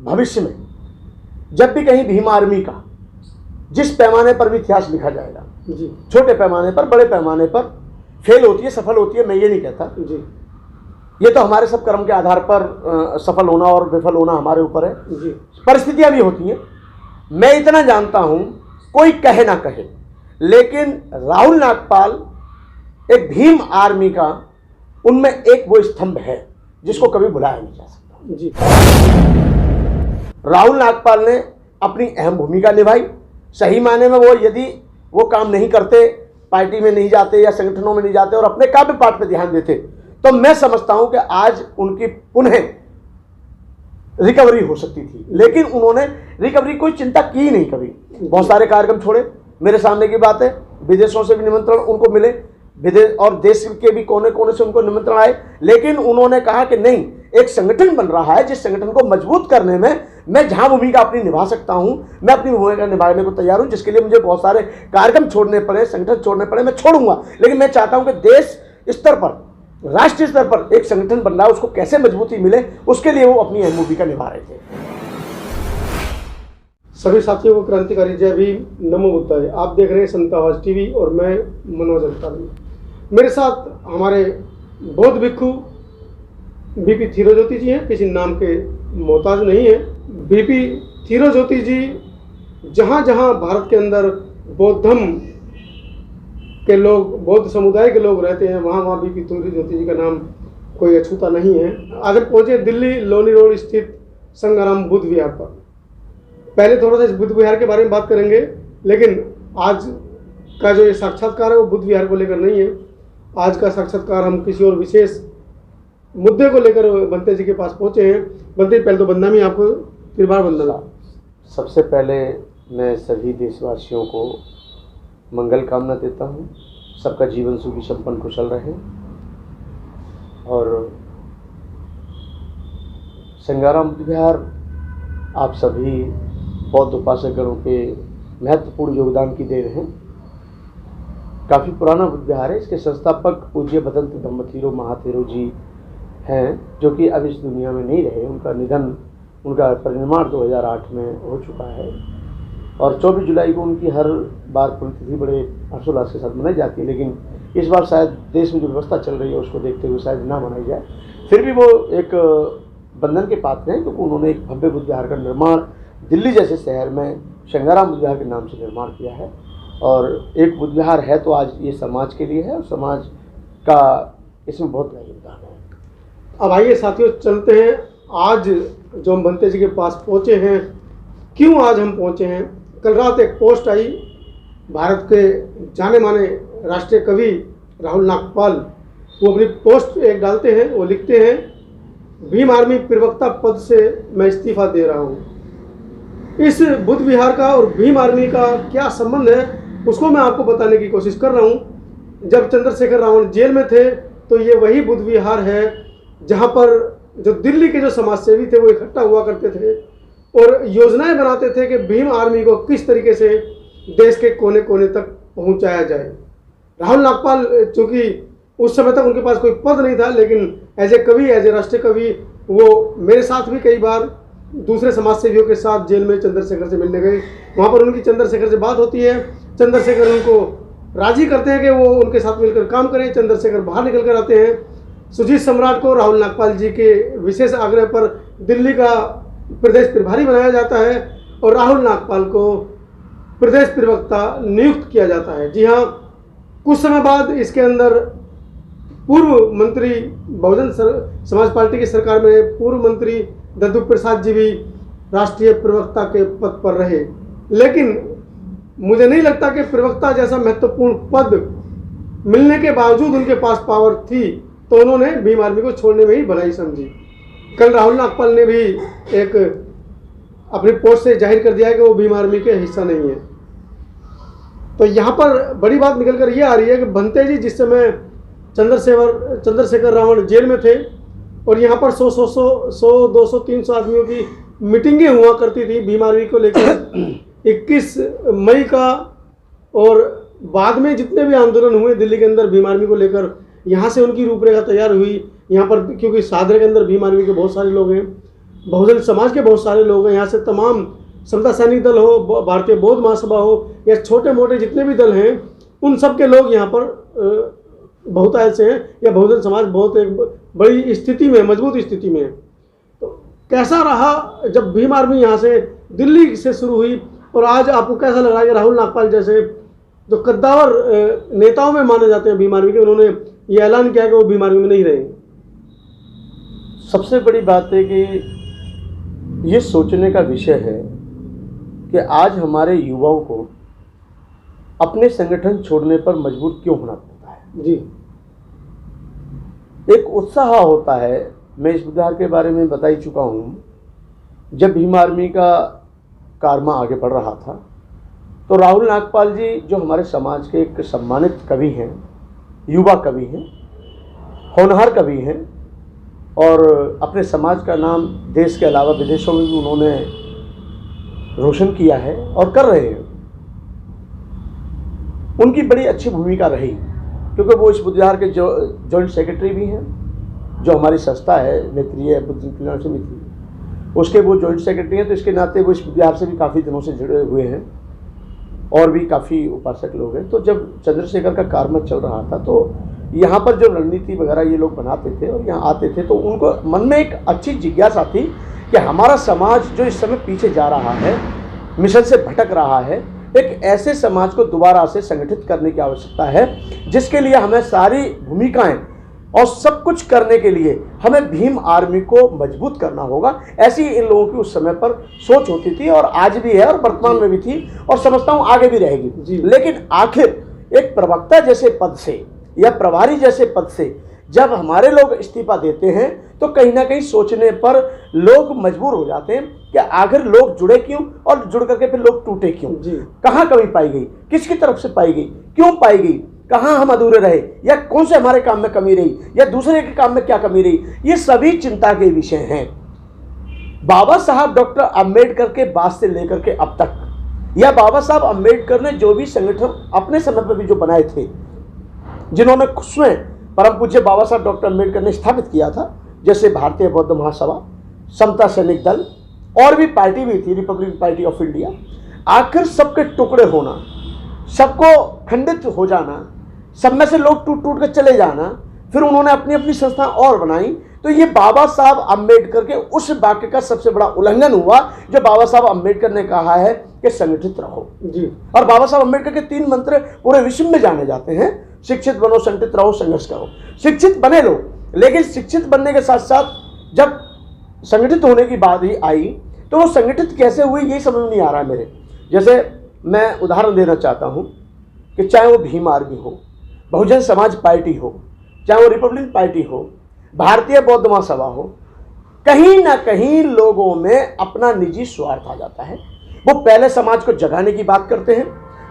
भविष्य में जब भी कहीं भीम आर्मी का जिस पैमाने पर भी इतिहास लिखा जाएगा जी, छोटे पैमाने पर बड़े पैमाने पर फेल होती है सफल होती है, मैं ये नहीं कहता जी, ये तो हमारे सब कर्म के आधार पर सफल होना और विफल होना हमारे ऊपर है, जी, परिस्थितियां भी होती हैं। मैं इतना जानता हूं, कोई कहे ना कहे, लेकिन राहुल नागपाल एक भीम आर्मी का उनमें एक वो स्तंभ है जिसको कभी भुलाया नहीं जा सकता। जी, राहुल नागपाल ने अपनी अहम भूमिका निभाई। सही मायने में वो यदि वो काम नहीं करते, पार्टी में नहीं जाते या संगठनों में नहीं जाते और अपने काव्य पाठ पर ध्यान देते, तो मैं समझता हूं कि आज उनकी पुनः रिकवरी हो सकती थी। लेकिन उन्होंने रिकवरी कोई चिंता की नहीं कभी। बहुत सारे कार्यक्रम छोड़े, मेरे सामने की बात है, विदेशों से भी निमंत्रण उनको मिले, विदेश और देश के भी कोने कोने से उनको निमंत्रण आए, लेकिन उन्होंने कहा कि नहीं, एक संगठन बन रहा है, जिस संगठन को मजबूत करने में मैं जहां भूमिका अपनी निभा सकता हूं, मैं अपनी भूमिका निभाने को तैयार हूं। जिसके लिए मुझे बहुत सारे कार्यक्रम छोड़ने पड़े, संगठन छोड़ने पड़े, मैं छोड़ूंगा, लेकिन मैं चाहता हूं कि देश स्तर पर, राष्ट्रीय स्तर पर एक संगठन बन रहा है, उसको कैसे मजबूती मिले, उसके लिए वो अपनी अहम भूमिका निभा रहे थे। सभी साथियों को क्रांतिकारी जय भीम, नमो बुद्धाय। आप देख रहे हैं संत आवाज टीवी और मैं मनोज अग्रवाल। मेरे साथ हमारे बौद्ध भिक्षु बीपी थिरोज्योति जी हैं, किसी नाम के मोहताज नहीं है। बीपी थिरोज्योति जी जहाँ जहाँ भारत के अंदर बौद्ध धर्म के लोग, बौद्ध समुदाय के लोग रहते हैं, वहाँ वहाँ बीपी थिरोज्योति जी का नाम कोई अछूता नहीं है। आज हम पहुँचे दिल्ली लोनी रोड स्थित संगाराम बुद्ध विहार पर। पहले थोड़ा सा इस बुद्ध विहार के बारे में बात करेंगे, लेकिन आज का जो ये साक्षात्कार है वो बुद्ध विहार को लेकर नहीं है। आज का साक्षात्कार हम किसी और विशेष मुद्दे को लेकर बंते जी के पास पहुंचे हैं। बंते जी, पहले तो बंदनामी आपको, फिर बार बंदना। सबसे पहले मैं सभी देशवासियों को मंगल कामना देता हूँ, सबका जीवन सुखी संपन्न कुशल रहे। और संगाराम बुद्ध विहार आप सभी बौद्ध उपासकगणों के महत्वपूर्ण योगदान की देन है। काफ़ी पुराना बुद्ध विहार है। इसके संस्थापक पूज्य भदंत धम्मथिरो महाथिरो जी हैं, जो कि अब इस दुनिया में नहीं रहे। उनका निधन, उनका परिनिर्वाण 2008 में हो चुका है और 24 जुलाई को उनकी हर बार पुण्यतिथि बड़े हर्षोल्लास के साथ मनाई जाती है, लेकिन इस बार शायद देश में जो व्यवस्था चल रही है उसको देखते हुए शायद ना मनाई जाए। फिर भी वो एक बंधन के पात्र हैं, क्योंकि उन्होंने एक भव्य बुद्ध विहार का निर्माण दिल्ली जैसे शहर में संगाराम बुद्ध विहार के नाम से निर्माण किया है। और एक बुद्ध विहार है तो आज ये समाज के लिए है और समाज का इसमें बहुत बड़ा योगदान है। अब आइए साथियों, चलते हैं। आज जो हम बंते जी के पास पहुंचे हैं, क्यों आज हम पहुंचे हैं? कल रात एक पोस्ट आई, भारत के जाने माने राष्ट्रीय कवि राहुल नागपाल, वो अपनी पोस्ट एक डालते हैं, वो लिखते हैं, भीम आर्मी प्रवक्ता पद से मैं इस्तीफा दे रहा हूँ। इस बुद्ध विहार का और भीम आर्मी का क्या संबंध है, उसको मैं आपको बताने की कोशिश कर रहा हूँ। जब चंद्रशेखर रावण जेल में थे तो ये वही बुद्ध विहार है जहाँ पर जो दिल्ली के जो समाजसेवी थे वो इकट्ठा हुआ करते थे और योजनाएं बनाते थे कि भीम आर्मी को किस तरीके से देश के कोने कोने तक पहुँचाया जाए। राहुल नागपाल, चूँकि उस समय तक उनके पास कोई पद नहीं था, लेकिन एज ए कवि, एज ए राष्ट्रीय कवि, वो मेरे साथ भी कई बार दूसरे समाजसेवियों के साथ जेल में चंद्रशेखर से मिलने गए। वहाँ पर उनकी चंद्रशेखर से बात होती है, चंद्रशेखर उनको राजी करते हैं कि वो उनके साथ मिलकर काम करें। चंद्रशेखर बाहर निकल कर आते हैं। सुजीत सम्राट को राहुल नागपाल जी के विशेष आग्रह पर दिल्ली का प्रदेश प्रभारी बनाया जाता है और राहुल नागपाल को प्रदेश प्रवक्ता नियुक्त किया जाता है। जी हाँ, कुछ समय बाद इसके अंदर पूर्व मंत्री, बहुजन समाज पार्टी की सरकार में पूर्व मंत्री दद्दू प्रसाद जी भी राष्ट्रीय प्रवक्ता के पद पर रहे। लेकिन मुझे नहीं लगता कि प्रवक्ता जैसा महत्वपूर्ण पद मिलने के बावजूद उनके पास पावर थी, तो उन्होंने भीम आर्मी को छोड़ने में ही भलाई समझी। कल राहुल नागपाल ने भी एक अपनी पोस्ट से जाहिर कर दिया है कि वो भीम आर्मी के हिस्सा नहीं है। तो यहाँ पर बड़ी बात निकल कर ये आ रही है कि बंते जी जिस समय चंद्रशेखर रावण जेल में थे और यहाँ पर 100, 200, 300 आदमियों की मीटिंगें हुआ करती थी भीम आर्मी को लेकर। 21 मई का और बाद में जितने भी आंदोलन हुए दिल्ली के अंदर भीम आर्मी को लेकर, यहाँ से उनकी रूपरेखा तैयार हुई। यहाँ पर क्योंकि सादरे के अंदर भीम आर्मी के बहुत सारे लोग हैं, बहुजन समाज के बहुत सारे लोग हैं, यहाँ से तमाम समता सैनिक दल हो, भारतीय बौद्ध महासभा हो, या छोटे मोटे जितने भी दल हैं, उन सब के लोग यहाँ पर बहुत ऐसे हैं, या बहुजन समाज बहुत एक बड़ी स्थिति में, मजबूत स्थिति में है। तो कैसा रहा जब भीम आर्मी यहाँ से दिल्ली से शुरू हुई, और आज आपको कैसा लग रहा है कि राहुल नागपाल जैसे जो कद्दावर नेताओं में माने जाते हैं भीम आर्मी के, उन्होंने ये ऐलान किया कि वो भीम आर्मी में नहीं रहेंगे? सबसे बड़ी बात है कि ये सोचने का विषय है कि आज हमारे युवाओं को अपने संगठन छोड़ने पर मजबूर क्यों होना पड़ता है। जी, एक उत्साह होता है, मैं इस विचार के बारे में बता ही चुका हूँ। जब भीम आर्मी का कारवा आगे बढ़ रहा था तो राहुल नागपाल जी, जो हमारे समाज के एक सम्मानित कवि हैं, युवा कवि हैं, होनहार कवि हैं, और अपने समाज का नाम देश के अलावा विदेशों में भी उन्होंने रोशन किया है और कर रहे हैं। उनकी बड़ी अच्छी भूमिका रही, क्योंकि वो इस बुद्ध विहार के जॉइंट सेक्रेटरी भी हैं, जो हमारी संस्था है नेत्रीय बुद्ध कल्याण समिति, उसके वो जॉइंट सेक्रेटरी हैं। तो इसके नाते वो इस बुद्ध विहार से भी काफ़ी दिनों से जुड़े हुए हैं, और भी काफ़ी उपासक लोग हैं। तो जब चंद्रशेखर का कारवा चल रहा था तो यहाँ पर जो रणनीति वगैरह ये लोग बनाते थे और यहाँ आते थे, तो उनको मन में एक अच्छी जिज्ञासा थी कि हमारा समाज जो इस समय पीछे जा रहा है, मिशन से भटक रहा है, एक ऐसे समाज को दोबारा से संगठित करने की आवश्यकता है, जिसके लिए हमें सारी भूमिकाएं और सब कुछ करने के लिए हमें भीम आर्मी को मजबूत करना होगा। ऐसी इन लोगों की उस समय पर सोच होती थी, और आज भी है, और वर्तमान में भी थी, और समझता हूँ आगे भी रहेगी। लेकिन आखिर एक प्रवक्ता जैसे पद से या प्रभारी जैसे पद से जब हमारे लोग इस्तीफा देते हैं, तो कहीं ना कहीं सोचने पर लोग मजबूर हो जाते हैं कि आखिर लोग जुड़े क्यों, और जुड़ करके फिर लोग टूटे क्यों, कहाँ कमी पाई गई, किसकी तरफ से पाई गई, क्यों पाई गई, कहाँ हम अधूरे रहे, या कौन से हमारे काम में कमी रही, या दूसरे के काम में क्या कमी रही। ये सभी चिंता के विषय हैं। बाबा साहब डॉक्टर अंबेडकर के बाद से लेकर के अब तक, या बाबा साहब अंबेडकर ने जो भी संगठन अपने समय पर भी जो बनाए थे, जिन्होंने स्वयं परम पूज्य बाबा साहब डॉक्टर अंबेडकर ने स्थापित किया था, जैसे भारतीय बौद्ध महासभा, समता सैनिक दल, और भी पार्टी भी थी, रिपब्लिकन पार्टी ऑफ इंडिया, आखिर सबके टुकड़े होना, सबको खंडित हो जाना, सब में से लोग टूट टूट कर चले जाना, फिर उन्होंने अपनी अपनी संस्था और बनाई। तो ये बाबा साहब अंबेडकर के उस वाक्य का सबसे बड़ा उल्लंघन हुआ, जो बाबा साहब अंबेडकर ने कहा है कि संगठित रहो। जी, और बाबा साहब अंबेडकर के 3 मंत्र पूरे विश्व में जाने जाते हैं, शिक्षित बनो, संगठित रहो, संघर्ष करो। शिक्षित बने लो, लेकिन शिक्षित बनने के साथ साथ जब संगठित होने की बात ही आई, तो वो संगठित कैसे हुई ये समझ नहीं आ रहा है मेरे। जैसे मैं उदाहरण देना चाहता हूँ कि चाहे वो भीम आर्मी हो, बहुजन समाज पार्टी हो, चाहे वो रिपब्लिकन पार्टी हो, भारतीय बौद्ध महासभा हो, कहीं ना कहीं लोगों में अपना निजी स्वार्थ आ जाता है। वो पहले समाज को जगाने की बात करते हैं,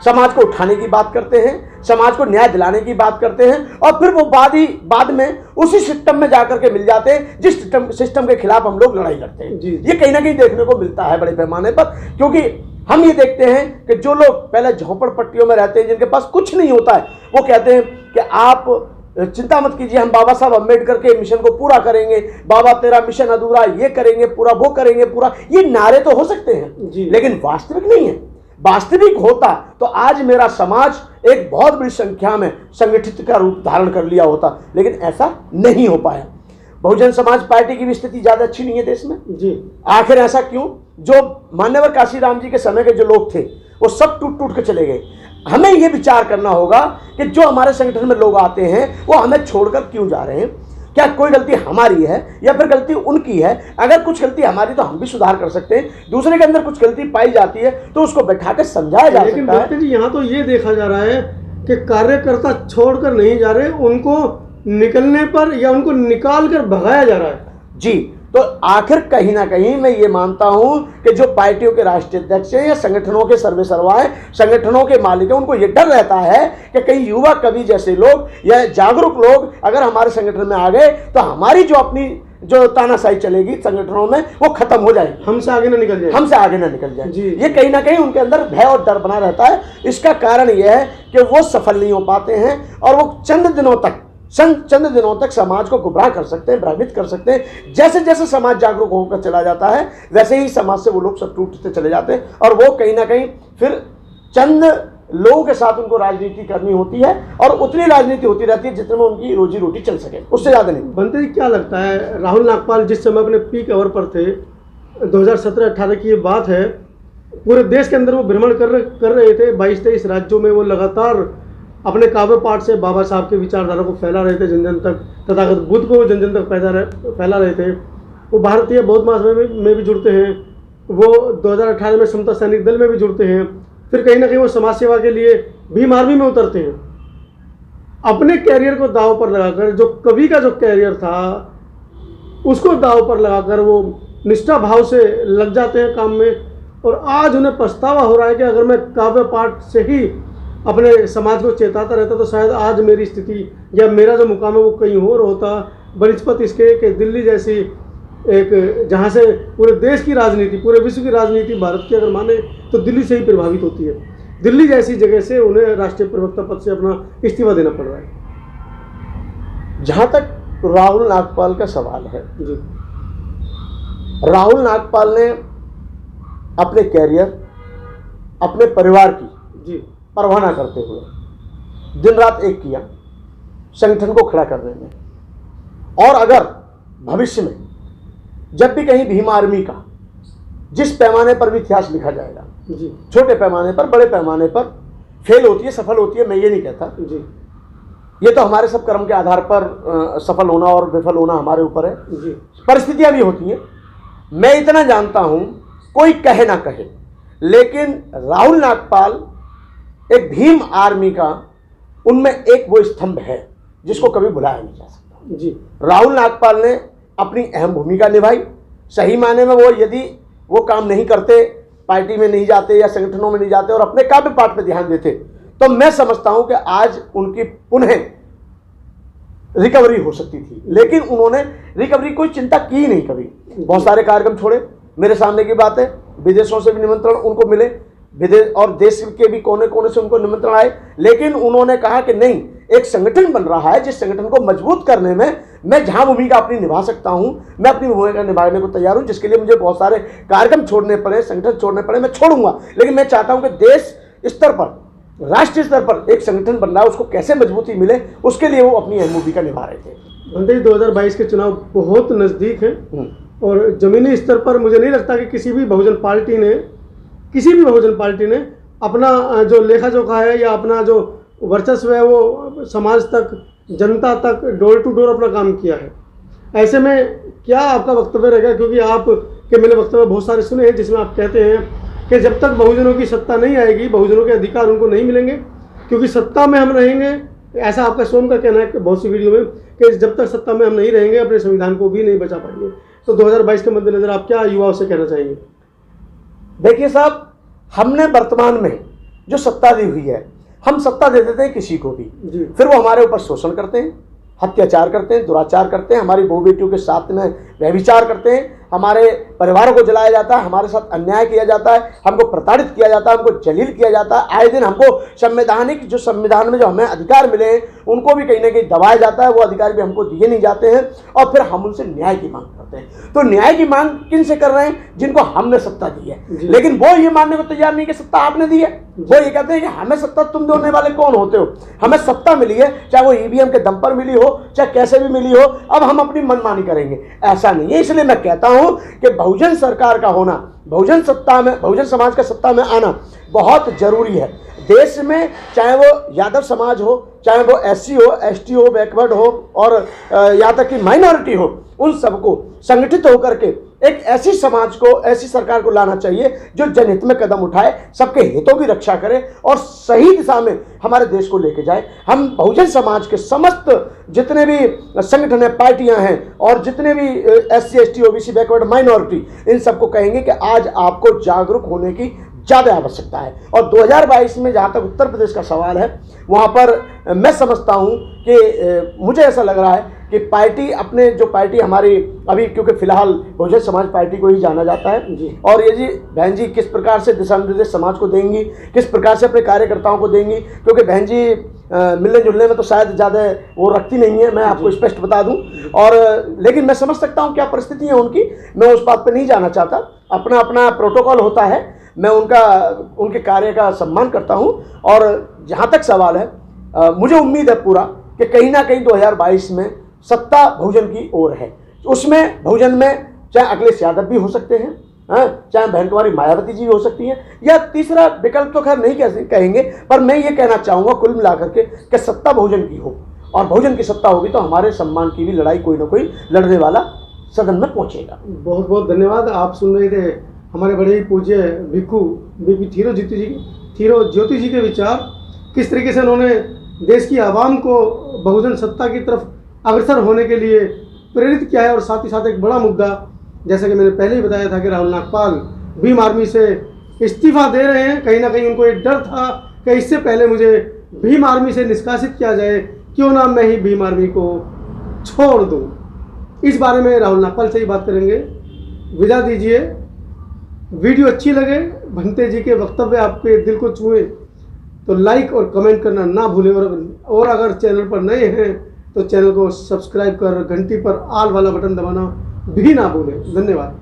समाज को उठाने की बात करते हैं, समाज को न्याय दिलाने की बात करते हैं, और फिर वो बाद में उसी सिस्टम में जाकर के मिल जाते हैं जिस सिस्टम के खिलाफ हम लोग लड़ाई लड़ते हैं। ये कहीं ना कहीं देखने को मिलता है बड़े पैमाने पर, क्योंकि हम ये देखते हैं कि जो लोग पहले झोपड़पट्टियों में रहते हैं, जिनके पास कुछ नहीं होता है, वो कहते हैं कि आप चिंता मत कीजिए, हम बाबा साहब अंबेडकर के मिशन को पूरा करेंगे, बाबा तेरा मिशन अधूरा, ये करेंगे पूरा, वो करेंगे पूरा। ये नारे तो हो सकते हैं, लेकिन वास्तविक नहीं है। वास्तविक होता तो आज मेरा समाज एक बहुत बड़ी संख्या में संगठित का रूप धारण कर लिया होता, लेकिन ऐसा नहीं हो पाया। बहुजन समाज पार्टी की भी स्थिति ज्यादा अच्छी नहीं है देश में। आखिर ऐसा क्यों? जो मान्यवर काशीराम जी के समय के जो लोग थे, वो सब टूट टूट के चले गए। हमें यह विचार करना होगा कि जो हमारे संगठन में लोग आते हैं, वो हमें छोड़कर क्यों जा रहे हैं। क्या कोई गलती हमारी है या फिर गलती उनकी है? अगर कुछ गलती हमारी तो हम भी सुधार कर सकते हैं, दूसरे के अंदर कुछ गलती पाई जाती है तो उसको बैठा कर समझाया जा सकता है। लेकिन यहाँ तो ये देखा जा रहा है कि कार्यकर्ता छोड़कर नहीं जा रहे, उनको निकलने पर या उनको निकाल कर भगाया जा रहा है। जी, तो आखिर कहीं ना कहीं मैं ये मानता हूं कि जो पार्टियों के राष्ट्रीय अध्यक्ष हैं या संगठनों के सर्वे सर्वाएं, संगठनों के मालिक हैं, उनको ये डर रहता है कि कहीं युवा कवि जैसे लोग या जागरूक लोग अगर हमारे संगठन में आ गए तो हमारी जो अपनी जो तानाशाही चलेगी संगठनों में वो खत्म हो जाएगी, हमसे आगे ना निकल जाए, हमसे आगे ना निकल जाए। ये कहीं ना कहीं उनके अंदर भय और डर बना रहता है। इसका कारण यह है कि वो सफल नहीं हो पाते हैं और वो चंद दिनों तक चंद दिनों तक समाज को गुमराह कर सकते हैं, भ्रमित कर सकते हैं। जैसे जैसे समाज जागरूक होकर चला जाता है वैसे ही समाज से वो लोग सब टूटते चले जाते हैं और वो कहीं ना कहीं फिर चंद लोगों के साथ उनको राजनीति करनी होती है और उतनी राजनीति होती रहती है जितने में उनकी रोजी रोटी चल सके, उससे ज़्यादा नहीं। बनते जी क्या लगता है, राहुल नागपाल जिस समय अपने पीक आवर पर थे, 2017-18 की ये बात है, पूरे देश के अंदर वो भ्रमण कर रहे थे, 22-23 राज्यों में वो लगातार अपने काव्य पाठ से बाबा साहब के विचारधारा को फैला रहे थे, जन जन तक, तथागत बुद्ध को जन जन तक फैला रहे थे। वो भारतीय बौद्ध महासभा में भी जुड़ते हैं, वो 2018 में समता सैनिक दल में भी जुड़ते हैं, फिर कहीं ना कहीं वो समाज सेवा के लिए भीम आर्मी में उतरते हैं। अपने कैरियर को दांव पर लगाकर, जो कवि का जो कैरियर था उसको दांव पर लगाकर वो निष्ठा भाव से लग जाते हैं काम में, और आज उन्हें पछतावा हो रहा है कि अगर मैं काव्य पाठ से ही अपने समाज को चेताता रहता तो शायद आज मेरी स्थिति या मेरा जो मुकाम है वो कहीं और होता, बनिस्पत इसके कि दिल्ली जैसी एक, जहाँ से पूरे देश की राजनीति, पूरे विश्व की राजनीति भारत की अगर माने तो दिल्ली से ही प्रभावित होती है। दिल्ली जैसी जगह से उन्हें राष्ट्रीय प्रवक्ता पद से अपना इस्तीफा देना पड़ रहा है। जहाँ तक राहुल नागपाल का सवाल है जी, राहुल नागपाल ने अपने कैरियर, अपने परिवार की जी, परवाह न करते हुए दिन रात एक किया संगठन को खड़ा करने में, और अगर भविष्य में जब भी कहीं भीम आर्मी का जिस पैमाने पर भी इतिहास लिखा जाएगा, जी, छोटे पैमाने पर, बड़े पैमाने पर फेल होती है, सफल होती है, मैं ये नहीं कहता, जी, ये तो हमारे सब कर्म के आधार पर सफल होना और विफल होना हमारे ऊपर है, जी, परिस्थितियां भी होती हैं। मैं इतना जानता हूं, कोई कहे ना कहे, लेकिन राहुल नागपाल एक भीम आर्मी का, उनमें एक वो स्तंभ है जिसको कभी भुलाया नहीं जा सकता। जी, राहुल नागपाल ने अपनी अहम भूमिका निभाई। सही मायने में वो यदि वो काम नहीं करते, पार्टी में नहीं जाते या संगठनों में नहीं जाते और अपने काव्य पाठ पर ध्यान देते, तो मैं समझता हूं कि आज उनकी पुनः रिकवरी हो सकती थी। लेकिन उन्होंने रिकवरी कोई चिंता की नहीं कभी। बहुत सारे कार्यक्रम छोड़े, मेरे सामने की बात है, विदेशों से भी निमंत्रण उनको मिले, विदेश और देश के भी कोने कोने से उनको निमंत्रण आए, लेकिन उन्होंने कहा कि नहीं, एक संगठन बन रहा है, जिस संगठन को मजबूत करने में मैं जहां भूमिका अपनी निभा सकता हूं, मैं अपनी भूमिका निभाने को तैयार हूं। जिसके लिए मुझे बहुत सारे कार्यक्रम छोड़ने पड़े, संगठन छोड़ने पड़े, मैं छोड़ूंगा, लेकिन मैं चाहता हूं कि देश स्तर पर, राष्ट्रीय स्तर पर एक संगठन बन रहा है, उसको कैसे मजबूती मिले, उसके लिए वो अपनी अहम भूमिका निभा रहे थे। बनते जी 2022 के चुनाव बहुत नज़दीक हैं और जमीनी स्तर पर मुझे नहीं लगता कि किसी भी बहुजन पार्टी ने अपना जो लेखा जोखा है या अपना जो वर्चस्व है वो समाज तक, जनता तक, डोर टू डोर अपना काम किया है। ऐसे में क्या आपका वक्तव्य रहेगा, क्योंकि आप के मैंने वक्तव्य बहुत सारे सुने हैं जिसमें आप कहते हैं कि जब तक बहुजनों की सत्ता नहीं आएगी, बहुजनों के अधिकार उनको नहीं मिलेंगे, क्योंकि सत्ता में हम रहेंगे, ऐसा आपका स्वयं का कहना है बहुत सी वीडियो में, कि जब तक सत्ता में हम नहीं रहेंगे अपने संविधान को भी नहीं बचा पाएंगे। तो 2022 के मद्देनजर आप क्या युवाओं से कहना चाहेंगे? देखिए साहब, हमने वर्तमान में जो सत्ता दी हुई है, हम सत्ता दे देते हैं किसी को भी, फिर वो हमारे ऊपर शोषण करते हैं, अत्याचार करते हैं, दुराचार करते हैं, हमारी बहू बेटियों के साथ में व्यभिचार करते हैं, हमारे परिवारों को जलाया जाता है, हमारे साथ अन्याय किया जाता है, हमको प्रताड़ित किया जाता है, हमको जलील किया जाता है। आए दिन हमको संवैधानिक, जो संविधान में जो हमें अधिकार मिले हैं उनको भी कहीं ना कहीं दबाया जाता है, वो अधिकार भी हमको दिए नहीं जाते हैं, और फिर हम उनसे न्याय की मांग करते हैं। तो न्याय की मांग किन से कर रहे हैं? जिनको हमने सत्ता दी है, लेकिन वो ये मानने को तैयार नहीं कि सत्ता आपने दी है। वो ये कहते हैं कि हमें सत्ता तुम देने वाले कौन होते हो? हमें सत्ता मिली है, चाहे वो ईवीएम के दम पर मिली हो, चाहे कैसे भी मिली हो, अब हम अपनी मनमानी करेंगे, ऐसा नहीं है। इसलिए मैं कहता हूं कि बहुजन सरकार का होना, बहुजन समाज का सत्ता में आना बहुत जरूरी है देश में। चाहे वो यादव समाज हो, चाहे वो एससी हो, एसटी हो, बैकवर्ड हो, और यहाँ तक कि माइनॉरिटी हो, उन सबको संगठित होकर के एक ऐसी समाज को, ऐसी सरकार को लाना चाहिए जो जनहित में कदम उठाए, सबके हितों की रक्षा करे और सही दिशा में हमारे देश को लेके जाए। हम बहुजन समाज के समस्त जितने भी संगठन हैं, पार्टियां हैं, और जितने भी SC, ST, OBC, backward, minority, इन सबको कहेंगे कि आज आपको जागरूक होने की ज़्यादा आवश्यकता है। और 2022 में जहाँ तक उत्तर प्रदेश का सवाल है, वहाँ पर मैं समझता हूँ कि मुझे ऐसा लग रहा है कि पार्टी अपने, जो पार्टी हमारी अभी, क्योंकि फिलहाल बहुजन समाज पार्टी को ही जाना जाता है जी, और ये जी बहन जी किस प्रकार से दिशा निर्देश समाज को देंगी, किस प्रकार से अपने कार्यकर्ताओं को देंगी, क्योंकि बहन जी मिलने जुलने में तो शायद ज़्यादा वो रखती नहीं है, मैं आपको स्पष्ट बता दूं। और लेकिन मैं समझ सकता हूं क्या परिस्थिति है उनकी, मैं उस बात पे नहीं जाना चाहता। अपना अपना प्रोटोकॉल होता है, मैं उनके कार्य का सम्मान करता हूं। और जहां तक सवाल है, मुझे उम्मीद है पूरा कि कहीं ना कहीं 2022 में सत्ता बहुजन की ओर है। उसमें बहुजन में चाहे अखिलेश यादव भी हो सकते हैं, चाहे बहन कुमारी मायावती जी भी हो सकती हैं, या तीसरा विकल्प तो खैर नहीं कहेंगे, पर मैं ये कहना चाहूँगा कुल मिलाकर के कि सत्ता बहुजन की हो, और बहुजन की सत्ता होगी तो हमारे सम्मान की भी लड़ाई कोई ना कोई लड़ने वाला सदन में पहुँचेगा। बहुत बहुत धन्यवाद। आप सुन रहे थे हमारे बड़े ही पूज्य बीपी थीरो ज्योति जी के विचार, किस तरीके से उन्होंने देश की आवाम को बहुजन सत्ता की तरफ अग्रसर होने के लिए प्रेरित किया है। और साथ ही साथ एक बड़ा मुद्दा, जैसा कि मैंने पहले ही बताया था कि राहुल नागपाल भीम आर्मी से इस्तीफा दे रहे हैं। कहीं ना कहीं उनको एक डर था कि इससे पहले मुझे भीम आर्मी से निष्कासित किया जाए, क्यों ना मैं ही भीम आर्मी को छोड़ दूं। इस बारे में राहुल नागपाल से ही बात करेंगे। विदा दीजिए। वीडियो अच्छी लगे, भंते जी के वक्तव्य आपके दिल को छुए तो लाइक और कमेंट करना ना भूलें। और अगर चैनल पर नए हैं तो चैनल को सब्सक्राइब कर घंटी पर आल वाला बटन दबाना भी ना भूलें। धन्यवाद।